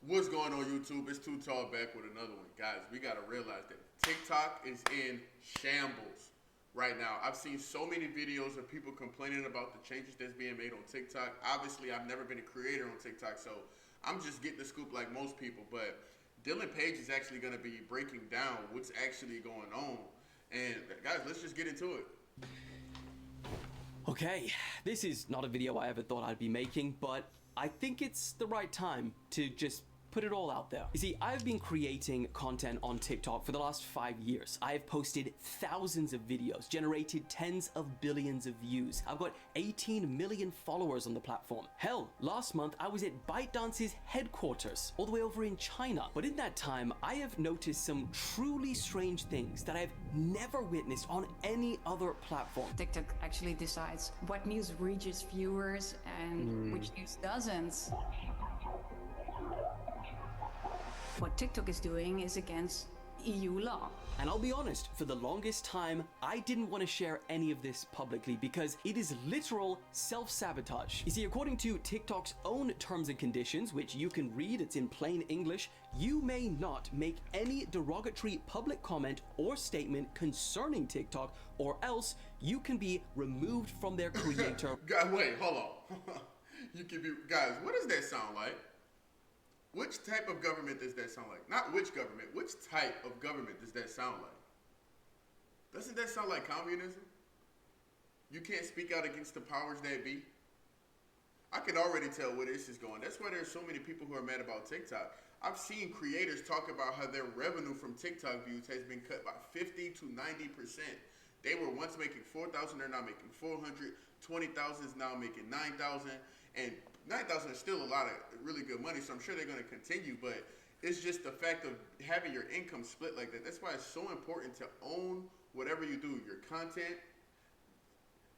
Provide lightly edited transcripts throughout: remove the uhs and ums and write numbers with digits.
What's going on YouTube? It's Too Tall back with another one. Guys, we got to realize that TikTok is in shambles right now. I've seen so many videos of people complaining about the changes that's being made on TikTok. Obviously, I've never been a creator on TikTok, so I'm just getting the scoop like most people. But Dylan Page is actually going to be breaking down what's actually going on. And guys, let's just get into it. Okay, this is not a video I ever thought I'd be making, but I think it's the right time to just put it all out there. You see, I've been creating content on TikTok for the last 5 years. I have posted thousands of videos, generated tens of billions of views. I've got 18 million followers on the platform. Hell, last month I was at ByteDance's headquarters, all the way over in China. But in that time, I have noticed some truly strange things that I've never witnessed on any other platform. TikTok actually decides what news reaches viewers and which news doesn't. What TikTok is doing is against EU law. And I'll be honest, for the longest time, I didn't want to share any of this publicly because it is literal self-sabotage. You see, according to TikTok's own terms and conditions, which you can read, it's in plain English, you may not make any derogatory public comment or statement concerning TikTok, or else you can be removed from their creator. Wait, hold on. You can be, guys, what does that sound like? Which type of government does that sound like? Not which government, which type of government does that sound like? Doesn't that sound like communism? You can't speak out against the powers that be? I can already tell where this is going. That's why there's so many people who are mad about TikTok. I've seen creators talk about how their revenue from TikTok views has been cut by 50 to 90%. They were once making 4,000, they're now making 400, 20,000 is now making 9,000, and 9,000 is still a lot of really good money, so I'm sure they're going to continue, but it's just the fact of having your income split like that. That's why it's so important to own whatever you do, your content.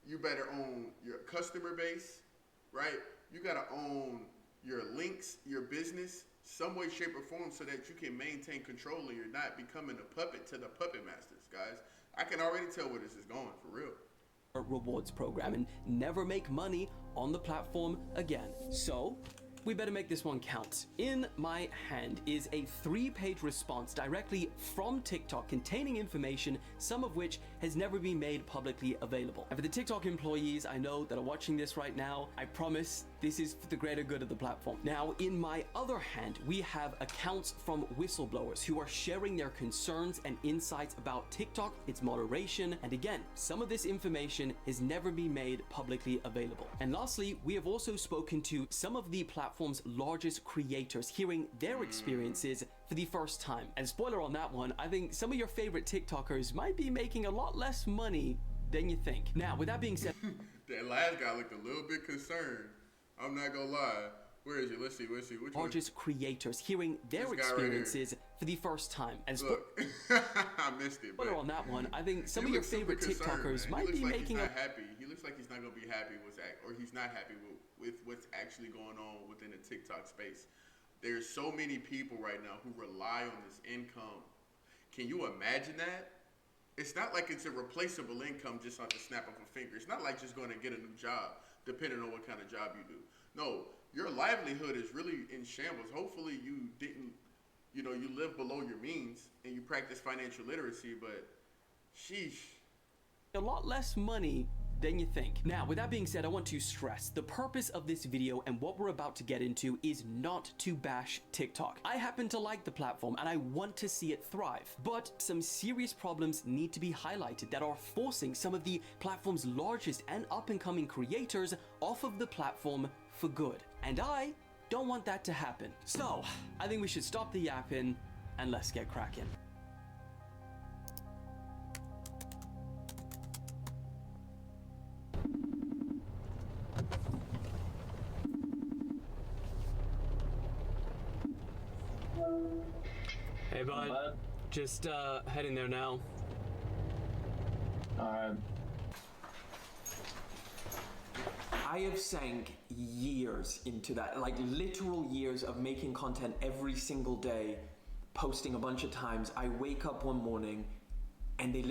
You better own your customer base, right? You got to own your links, your business, some way, shape, or form so that you can maintain control and you're not becoming a puppet to the puppet masters, guys. I can already tell where this is going, for real. Rewards program and never make money on the platform again. So we better make this one count. In my hand is a 3-page response directly from TikTok containing information, some of which has never been made publicly available. And for the TikTok employees I know that are watching this right now, I promise this is for the greater good of the platform. Now, in my other hand, we have accounts from whistleblowers who are sharing their concerns and insights about TikTok, its moderation, and again, some of this information has never been made publicly available. And lastly, we have also spoken to some of the platform's largest creators, hearing their experiences for the first time. And spoiler on that one, I think some of your favorite TikTokers might be making a lot less money than you think. Now, with that being said, that last guy looked a little bit concerned. I'm not gonna lie. Where is he? Let's see. Which largest creators hearing their experiences for the first time. And look, I missed it. But on that one, I think some of your favorite TikTokers might be making a happy. He looks like he's not gonna be happy or he's not happy with what's actually going on within the TikTok space. There's so many people right now who rely on this income. Can you imagine that? It's not like it's a replaceable income just on the snap of a finger. It's not like just going to get a new job, depending on what kind of job you do. No, your livelihood is really in shambles. Hopefully you didn't, you live below your means and you practice financial literacy, but sheesh. A lot less money than you think. Now, with that being said, I want to stress the purpose of this video and what we're about to get into is not to bash TikTok. I happen to like the platform and I want to see it thrive, but some serious problems need to be highlighted that are forcing some of the platform's largest and up-and-coming creators off of the platform for good. And I don't want that to happen. So, I think we should stop the yapping and let's get cracking. Hey bud, just heading there now. I have sank years into that, like literal years of making content every single day, posting a bunch of times. I wake up one morning and they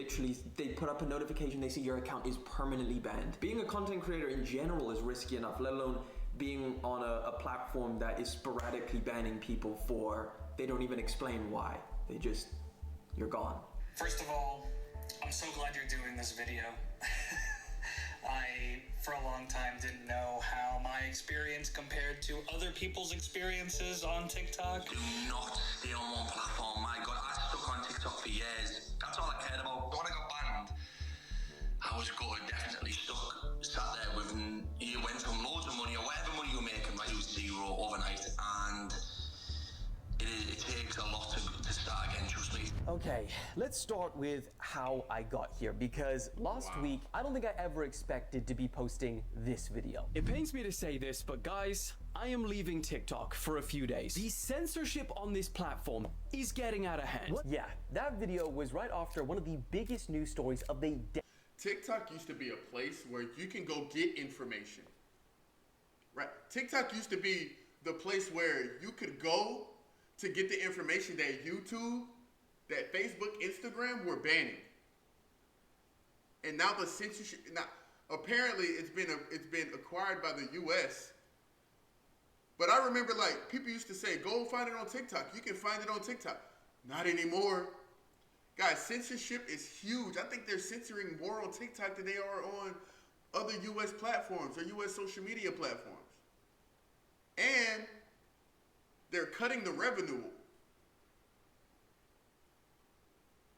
put up a notification, they say your account is permanently banned. Being a content creator in general is risky enough, let alone being on a platform that is sporadically banning people for, they don't even explain why. They just, you're gone. First of all, I'm so glad you're doing this video. I, for a long time, didn't know how my experience compared to other people's experiences on TikTok. Do not stay on one platform. My God, I stuck on TikTok for years. That's all I cared about. When I got banned, I was good, definitely stuck. Sat there with, you went from loads of money or whatever money you were making, right, it was zero overnight. And it takes a lot to start again, trust me. Okay, let's start with how I got here, because last week, I don't think I ever expected to be posting this video. It pains me to say this, but guys, I am leaving TikTok for a few days. The censorship on this platform is getting out of hand. Yeah, that video was right after one of the biggest news stories of the day. TikTok used to be a place where you can go get information. Right? TikTok used to be the place where you could go to get the information that YouTube, that Facebook, Instagram were banning. And now the censorship, now apparently it's been acquired by the US. But I remember, like, people used to say, go find it on TikTok. You can find it on TikTok. Not anymore. Guys, censorship is huge. I think they're censoring more on TikTok than they are on other US platforms or US social media platforms. And they're cutting the revenue.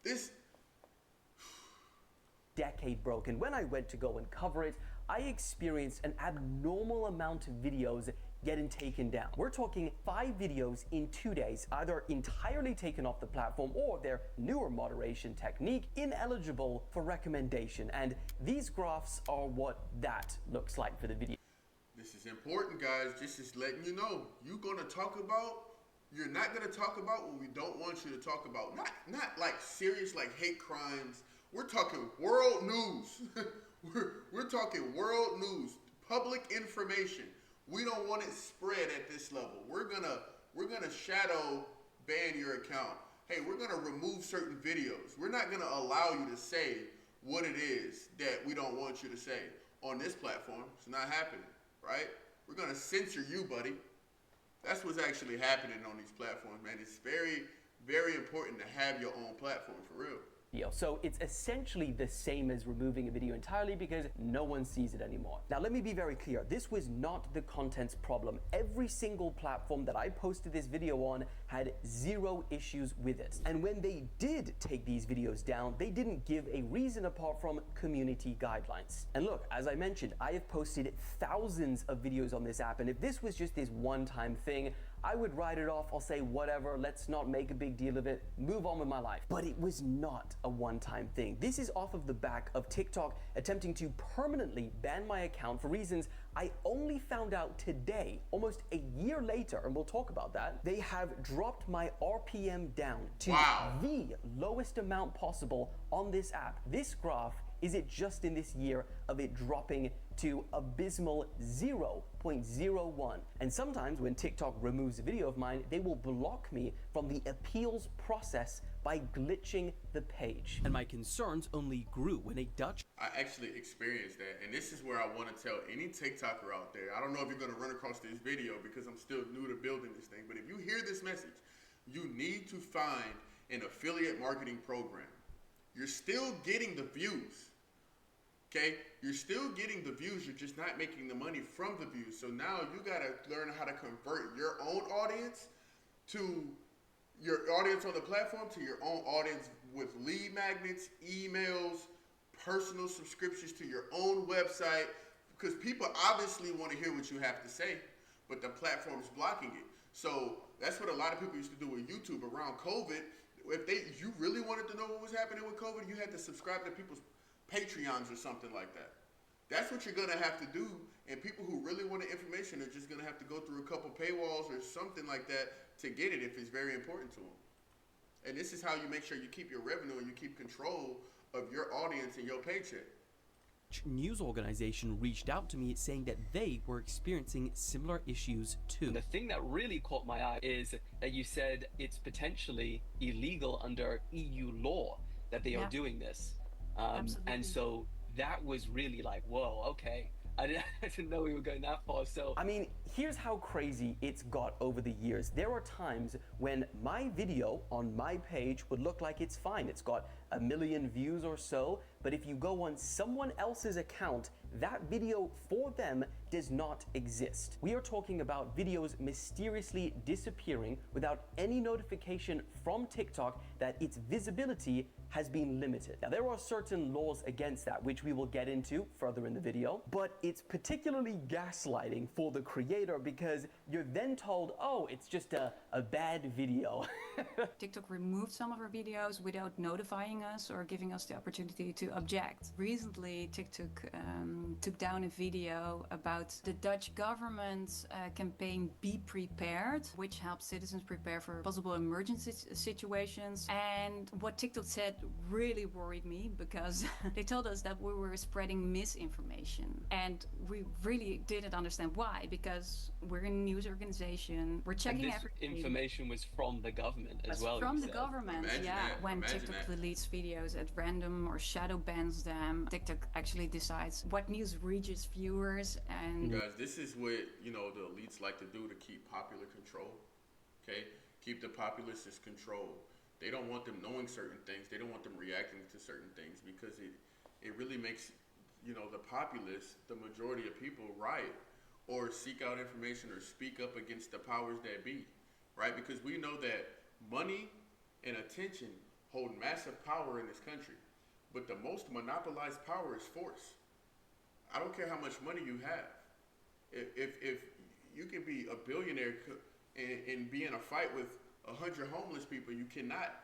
This decade broke, and when I went to go and cover it, I experienced an abnormal amount of videos getting taken down. We're talking 5 videos in 2 days, either entirely taken off the platform or their newer moderation technique ineligible for recommendation. And these graphs are what that looks like for the video. This is important, guys. This is letting you know you're not gonna talk about what we don't want you to talk about. Not like serious, like hate crimes. We're talking world news. we're talking world news, public information. We don't want it spread at this level. We're gonna shadow ban your account. Hey, we're gonna remove certain videos. We're not gonna allow you to say what it is that we don't want you to say on this platform. It's not happening, right? We're gonna censor you, buddy. That's what's actually happening on these platforms, man. It's very, very important to have your own platform, for real. So it's essentially the same as removing a video entirely because no one sees it anymore. Now let me be very clear, this was not the content's problem. Every single platform that I posted this video on had 0 issues with it. And when they did take these videos down, they didn't give a reason apart from community guidelines. And look, as I mentioned, I have posted thousands of videos on this app, and if this was just this one-time thing, I would write it off. I'll say, whatever, let's not make a big deal of it, move on with my life. But it was not a one-time thing. This is off of the back of TikTok attempting to permanently ban my account for reasons I only found out today, almost a year later, and we'll talk about that. They have dropped my RPM down to the lowest amount possible on this app. This graph is it just in this year of it dropping to abysmal 0.01. And sometimes when TikTok removes a video of mine, they will block me from the appeals process by glitching the page. And my concerns only grew when a Dutch... I actually experienced that, and this is where I want to tell any TikToker out there. I don't know if you're going to run across this video because I'm still new to building this thing, but if you hear this message, you need to find an affiliate marketing program. You're still getting the views. Okay, you're still getting the views, you're just not making the money from the views. So now you gotta learn how to convert your own audience to your audience on the platform to your own audience with lead magnets, emails, personal subscriptions to your own website, because people obviously want to hear what you have to say, but the platform's blocking it. So that's what a lot of people used to do with YouTube around COVID. If you really wanted to know what was happening with COVID, you had to subscribe to people's Patreons or something like that. That's what you're gonna have to do, and people who really want the information are just gonna have to go through a couple paywalls or something like that to get it if it's very important to them. And this is how you make sure you keep your revenue and you keep control of your audience and your paycheck. News organization reached out to me saying that they were experiencing similar issues too. The thing that really caught my eye is that you said it's potentially illegal under EU law that they are doing this. And so that was really like, whoa, okay. I didn't know we were going that far. So, I mean, here's how crazy it's got over the years. There are times when my video on my page would look like it's fine. It's got 1 million views or so, but if you go on someone else's account, that video for them does not exist. We are talking about videos mysteriously disappearing without any notification from TikTok that its visibility has been limited. Now, there are certain laws against that, which we will get into further in the video, but it's particularly gaslighting for the creator because you're then told, oh, it's just a bad video. TikTok removed some of our videos without notifying us or giving us the opportunity to object. Recently, TikTok took down a video about the Dutch government's campaign Be Prepared, which helps citizens prepare for possible emergency situations. And what TikTok said really worried me because they told us that we were spreading misinformation. And we really didn't understand why, because we're a news organization. We're checking and this everything. Information was from the government as well. From the said. government, Imagine yeah. that. When Imagine TikTok that. deletes videos at random or shadow bans them, TikTok actually decides what news reaches viewers and Guys, this is what, you know, the elites like to do to keep popular control. Okay? Keep the populace as control. They don't want them knowing certain things. They don't want them reacting to certain things because it really makes, you know, the populace, the majority of people, riot or seek out information or speak up against the powers that be, right? Because we know that money and attention hold massive power in this country, but the most monopolized power is force. I don't care how much money you have. If you can be a billionaire and be in a fight with 100 homeless people, you cannot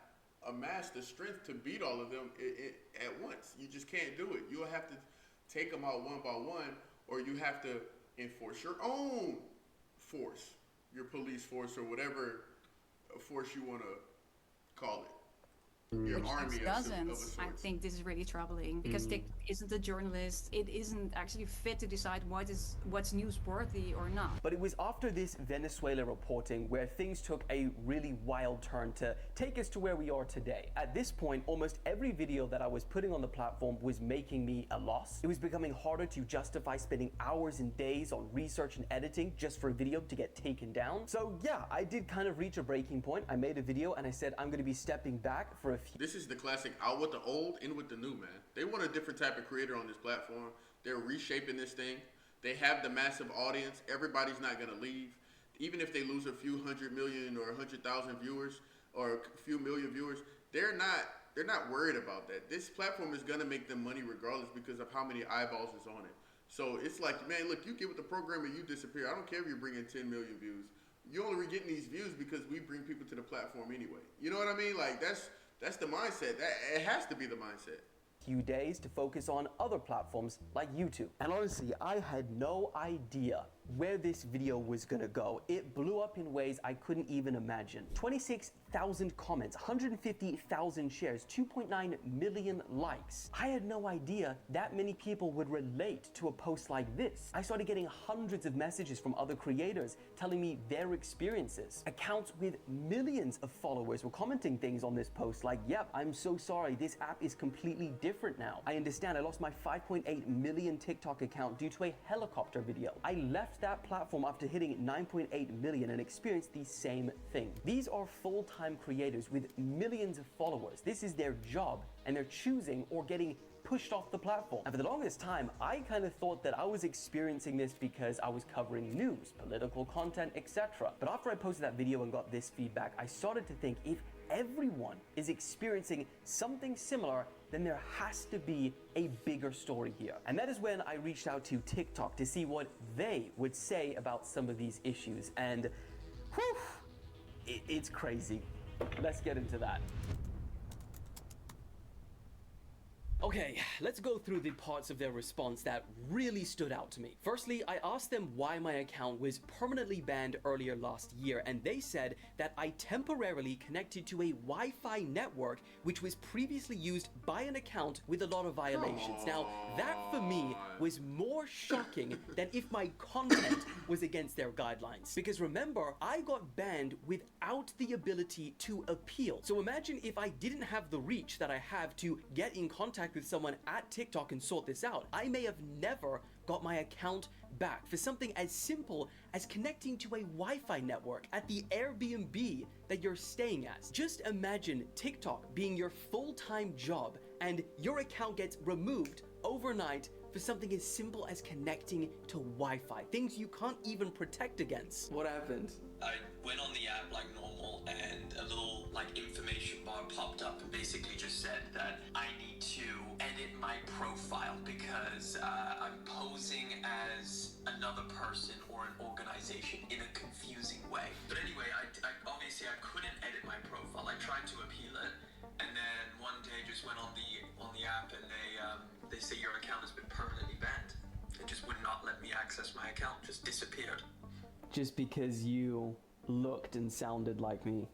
amass the strength to beat all of them at once. You just can't do it. You'll have to take them out one by one, or you have to enforce your own force, your police force, or whatever force you want to call it. Your which army it of doesn't. a sort. I think this is really troubling because TikTok isn't a journalist. It isn't actually fit to decide what's newsworthy or not. But it was after this Venezuela reporting where things took a really wild turn to take us to where we are today. At this point, almost every video that I was putting on the platform was making me a loss. It was becoming harder to justify spending hours and days on research and editing just for a video to get taken down. So yeah, I did kind of reach a breaking point. I made a video and I said I'm going to be stepping back for a few. This is the classic out with the old, in with the new, man. They want a different type of creator on this platform. They're reshaping this thing. They have the massive audience. Everybody's not going to leave. Even if they lose a few 100 million or 100,000 viewers or a few million viewers, they're not worried about that. This platform is going to make them money regardless because of how many eyeballs is on it. So it's like, man, look, you get with the program and you disappear. I don't care if you're bringing 10 million views. You're only getting these views because we bring people to the platform anyway. You know what I mean? Like, that's the mindset. It has to be the mindset. Few days to focus on other platforms like YouTube. And honestly, I had no idea where this video was gonna go. It blew up in ways I couldn't even imagine. 26,000 comments, 150,000 shares, 2.9 million likes. I had no idea that many people would relate to a post like this. I started getting hundreds of messages from other creators telling me their experiences. Accounts with millions of followers were commenting things on this post like, yep, I'm so sorry, this app is completely different now. I understand I lost my 5.8 million TikTok account due to a helicopter video. I left that platform after hitting 9.8 million and experienced the same thing. These are full-time creators with millions of followers. This is their job and they're choosing or getting pushed off the platform. And for the longest time, I kind of thought that I was experiencing this because I was covering news, political content, etc. But after I posted that video and got this feedback, I started to think if everyone is experiencing something similar, then there has to be a bigger story here. And that is when I reached out to TikTok to see what they would say about some of these issues. And whew, it's crazy. Let's get into that. Okay, let's go through the parts of their response that really stood out to me. Firstly, I asked them why my account was permanently banned earlier last year, and they said that I temporarily connected to a Wi-Fi network which was previously used by an account with a lot of violations. Now, that for me was more shocking than if my content was against their guidelines. Because remember, I got banned without the ability to appeal. So imagine if I didn't have the reach that I have to get in contact with someone at TikTok and sort this out. I may have never got my account back for something as simple as connecting to a Wi-Fi network at the Airbnb that you're staying at. Just imagine TikTok being your full-time job and your account gets removed overnight for something as simple as connecting to Wi-Fi, things you can't even protect against. What happened? I went on the app like normal, and a little like information bar popped up and basically just said that I need to edit my profile because I'm posing as another person or an organization in a confusing way. But anyway, I obviously I couldn't edit my profile. I tried to appeal it, and then one day just went on the app and they say your account has been permanently banned. It just would not let me access my account. Just disappeared. Just because you looked and sounded like me.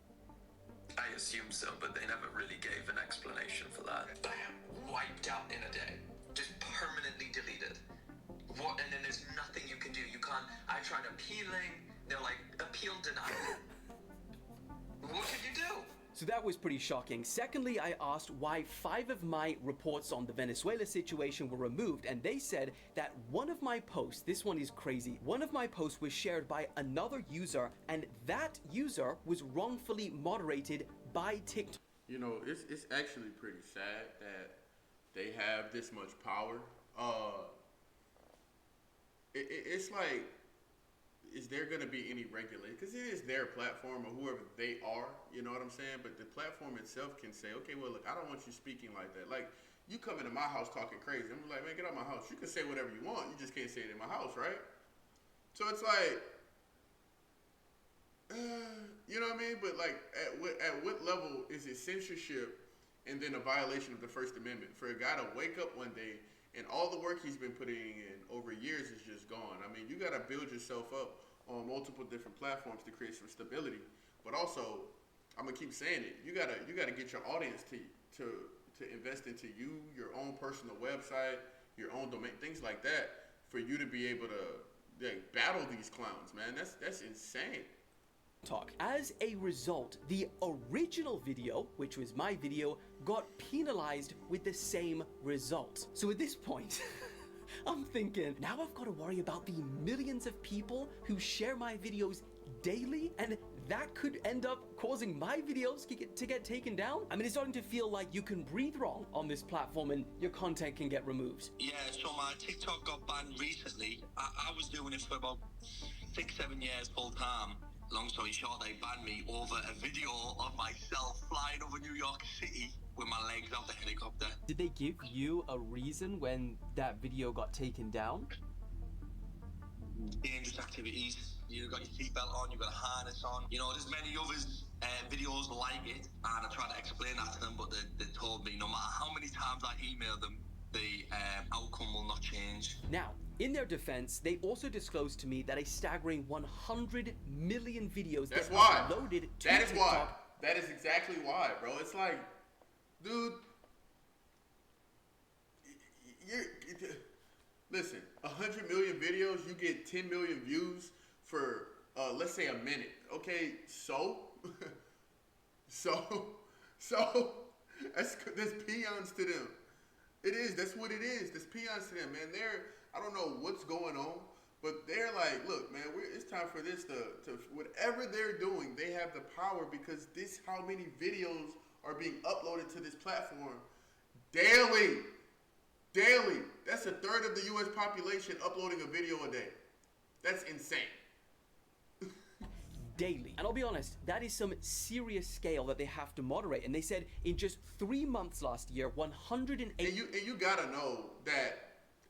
I assume so, but they never really gave an explanation for that. Bam! Wiped out in a day. Just permanently deleted. What? And then there's nothing you can do. You can't. I tried appealing. They're like, appeal denied. What could you do? So that was pretty shocking. Secondly, I asked why 5 of my reports on the Venezuela situation were removed, and they said that one of my posts, this one is crazy, one of my posts was shared by another user, and that user was wrongfully moderated by TikTok. You know, it's actually pretty sad that they have this much power. It's like, is there going to be any regulation? Because it is their platform or whoever they are, you know what I'm saying? But the platform itself can say, okay, well, look, I don't want you speaking like that. Like, you come into my house talking crazy. I'm like, man, get out of my house. You can say whatever you want. You just can't say it in my house, right? So it's like, you know what I mean? But like, at what level is it censorship and then a violation of the First Amendment? For a guy to wake up one day and all the work he's been putting in over years is just gone. I mean, you got to build yourself up on multiple different platforms to create some stability. But also, I'm gonna keep saying it. You gotta get your audience to invest into you, your own personal website, your own domain, things like that, for you to be able to battle these clowns, man. That's insane. As a result, the original video, which was my video, got penalized with the same result. So at this point, I'm thinking, now I've got to worry about the millions of people who share my videos daily, and that could end up causing my videos to get taken down. I mean, it's starting to feel like you can breathe wrong on this platform and your content can get removed. Yeah, so my TikTok got banned recently. I was doing it for about 6-7 years full time. Long story short, they banned me over a video of myself flying over New York City with my legs out the helicopter. Did they give you a reason when that video got taken down? Dangerous activities. You got your seatbelt on, you got a harness on. You know, there's many others videos like it, and I tried to explain that to them, but they told me no matter how many times I email them, the outcome will not change. Now, in their defense, they also disclosed to me that a staggering 100 million videos That's get why. uploaded to That is TikTok. why. That is exactly why, bro. It's like, dude, listen, 100 million videos, you get 10 million views for, let's say, a minute. Okay, so that's peons to them. It is. That's what it is. That's peons to them, man. I don't know what's going on, but they're like, look, man, it's time for this to whatever they're doing, they have the power because this how many videos are being uploaded to this platform daily. Daily. That's a third of the U.S. population uploading a video a day. That's insane. Daily. And I'll be honest, that is some serious scale that they have to moderate. And they said in just 3 months last year, 108... And you gotta know that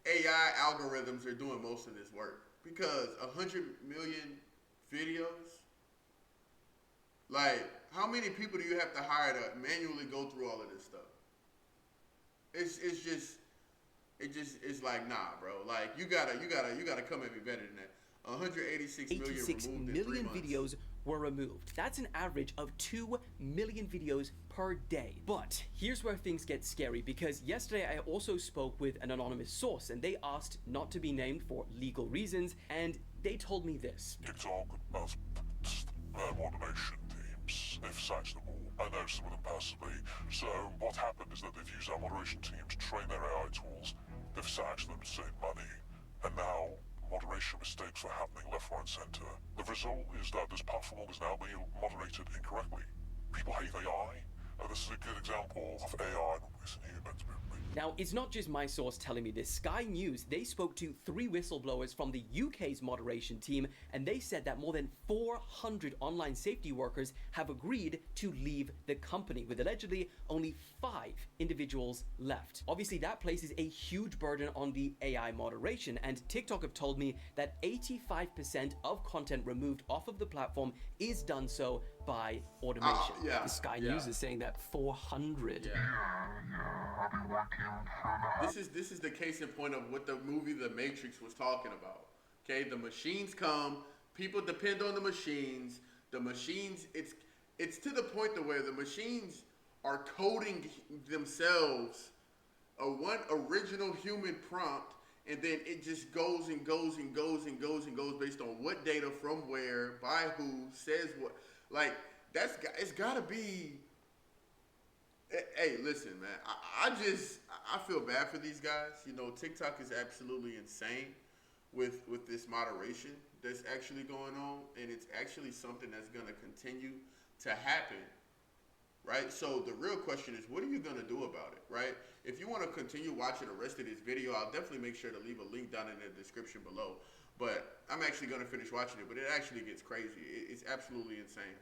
AI algorithms are doing most of this work. Because 100 million videos, like, how many people do you have to hire to manually go through all of this stuff? It's like, nah, bro. Like, you gotta come at me better than that. 186 million videos were removed. That's an average of 2 million videos per day. But here's where things get scary, because yesterday I also spoke with an anonymous source and they asked not to be named for legal reasons, and they told me this. TikTok have their moderation teams. They've sacked them all. I know some of them personally. So what happened is that they've used our moderation team to train their AI tools. They've sacked them to save money. And now moderation mistakes were happening left, right, and centre. The result is that this platform is now being moderated incorrectly. People hate AI, and this is a good example of AI replacing humans. Now, it's not just my source telling me this. Sky News, they spoke to 3 whistleblowers from the UK's moderation team, and they said that more than 400 online safety workers have agreed to leave the company, with allegedly only 5 individuals left. Obviously, that places a huge burden on the AI moderation, and TikTok have told me that 85% of content removed off of the platform is done so by automation. Yeah, The Sky yeah. News is saying that 400. I've been working for that. This is the case in point of what the movie The Matrix was talking about. Okay, the machines come, people depend on the machines. The machines, it's to the point to where the machines are coding themselves one original human prompt, and then it just goes and goes and goes and goes and goes based on what data from where, by who, says what. Like, it's gotta be. Hey, listen, man. I feel bad for these guys. You know, TikTok is absolutely insane with this moderation that's actually going on, and it's actually something that's gonna continue to happen, right? So the real question is, what are you gonna do about it, right? If you want to continue watching the rest of this video, I'll definitely make sure to leave a link down in the description below. But I'm actually gonna finish watching it, but it actually gets crazy. It's absolutely insane.